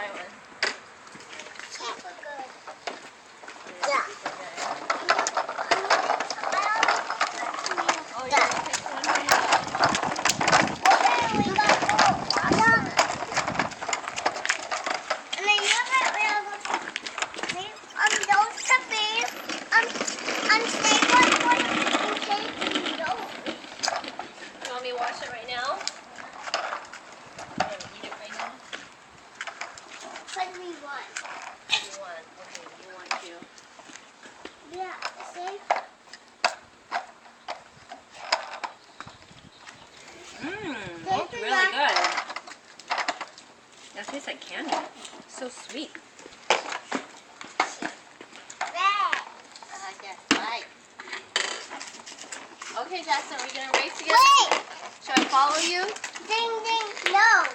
try one. Super good. Yeah. Oh, you're going to take one? Okay, we got four. And then you have it, those puppies, stay one for them and take those. You want me to wash it right now? You want to eat it right now? Because we won. You want? Okay, you want to. Yeah, see? That's really good. That tastes like candy. So sweet. Red. I like it. Right. Okay, Jackson, are we going to race together? Wait! Should I follow you? Ding, ding, no.